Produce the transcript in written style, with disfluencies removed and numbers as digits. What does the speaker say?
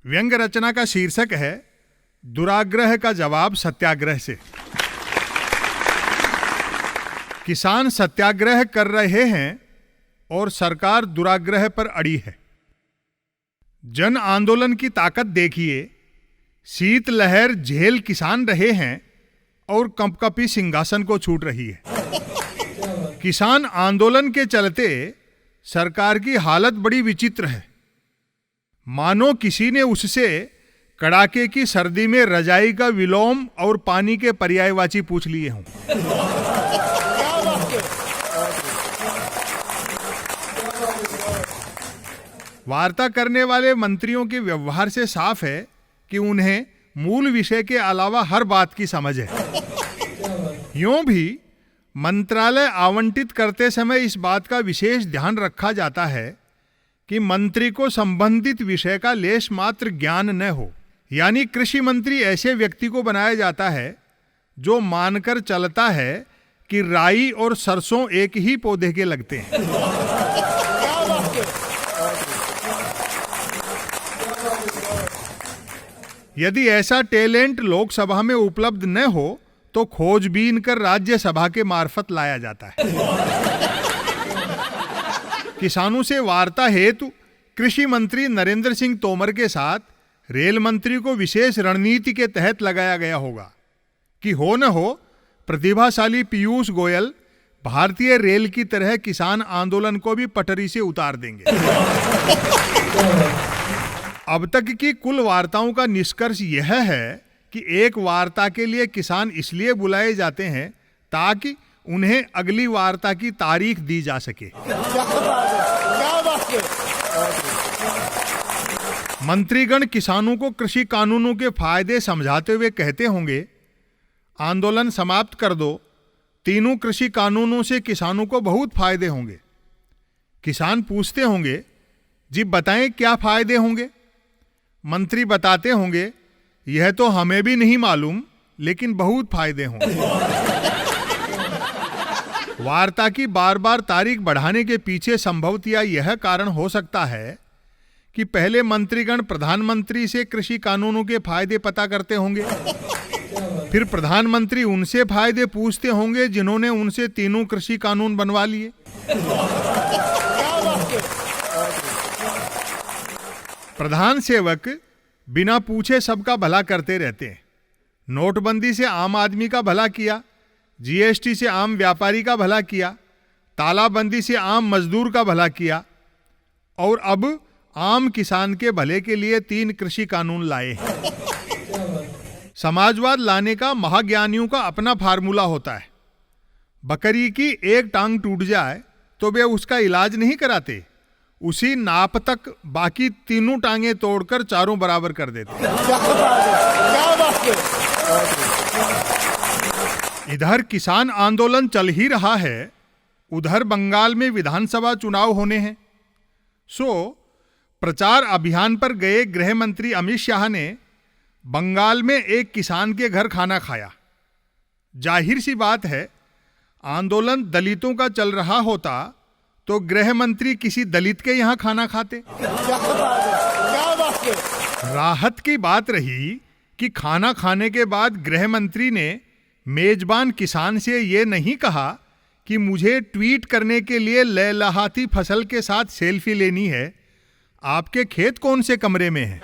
व्यंग्य रचना का शीर्षक है दुराग्रह का जवाब सत्याग्रह से। किसान सत्याग्रह कर रहे हैं और सरकार दुराग्रह पर अड़ी है। जन आंदोलन की ताकत देखिए, शीत लहर झेल किसान रहे हैं और कंपकपी सिंहासन को छूट रही है। किसान आंदोलन के चलते सरकार की हालत बड़ी विचित्र है, मानो किसी ने उससे कड़ाके की सर्दी में रजाई का विलोम और पानी के पर्यायवाची पूछ लिए हों। वार्ता करने वाले मंत्रियों के व्यवहार से साफ है कि उन्हें मूल विषय के अलावा हर बात की समझ है। यूं भी मंत्रालय आवंटित करते समय इस बात का विशेष ध्यान रखा जाता है कि मंत्री को संबंधित विषय का लेश मात्र ज्ञान न हो। यानी कृषि मंत्री ऐसे व्यक्ति को बनाया जाता है जो मानकर चलता है कि राई और सरसों एक ही पौधे के लगते हैं। यदि ऐसा टैलेंट लोकसभा में उपलब्ध न हो तो खोजबीन कर राज्यसभा के मार्फत लाया जाता है। किसानों से वार्ता हेतु कृषि मंत्री नरेंद्र सिंह तोमर के साथ रेल मंत्री को विशेष रणनीति के तहत लगाया गया होगा कि हो न हो प्रतिभाशाली पीयूष गोयल भारतीय रेल की तरह किसान आंदोलन को भी पटरी से उतार देंगे। अब तक की कुल वार्ताओं का निष्कर्ष यह है कि एक वार्ता के लिए किसान इसलिए बुलाए जाते हैं ताकि उन्हें अगली वार्ता की तारीख दी जा सके। मंत्रीगण किसानों को कृषि कानूनों के फायदे समझाते हुए कहते होंगे, आंदोलन समाप्त कर दो, तीनों कृषि कानूनों से किसानों को बहुत फायदे होंगे। किसान पूछते होंगे, जी बताएं क्या फायदे होंगे? मंत्री बताते होंगे, यह तो हमें भी नहीं मालूम, लेकिन बहुत फायदे होंगे। वार्ता की बार बार तारीख बढ़ाने के पीछे संभवतया यह कारण हो सकता है कि पहले मंत्रीगण प्रधानमंत्री से कृषि कानूनों के फायदे पता करते होंगे, फिर प्रधानमंत्री उनसे फायदे पूछते होंगे जिन्होंने उनसे तीनों कृषि कानून बनवा लिए। प्रधान सेवक बिना पूछे सबका भला करते रहते हैं। नोटबंदी से आम आदमी का भला किया, जीएसटी से आम व्यापारी का भला किया, तालाबंदी से आम मजदूर का भला किया और अब आम किसान के भले के लिए 3 कृषि कानून लाए हैं। समाजवाद लाने का महाज्ञानियों का अपना फार्मूला होता है। बकरी की एक टांग टूट जाए तो वे उसका इलाज नहीं कराते, उसी नाप तक बाकी तीनों टांगें तोड़कर चारों बराबर कर देते। इधर किसान आंदोलन चल ही रहा है, उधर बंगाल में विधानसभा चुनाव होने हैं। प्रचार अभियान पर गए गृह मंत्री अमित शाह ने बंगाल में एक किसान के घर खाना खाया। जाहिर सी बात है, आंदोलन दलितों का चल रहा होता तो गृह मंत्री किसी दलित के यहां खाना खाते। राहत की बात रही कि खाना खाने के बाद गृह मंत्री ने मेजबान किसान से यह नहीं कहा कि मुझे ट्वीट करने के लिए लहलहाती फसल के साथ सेल्फी लेनी है, आपके खेत कौन से कमरे में है।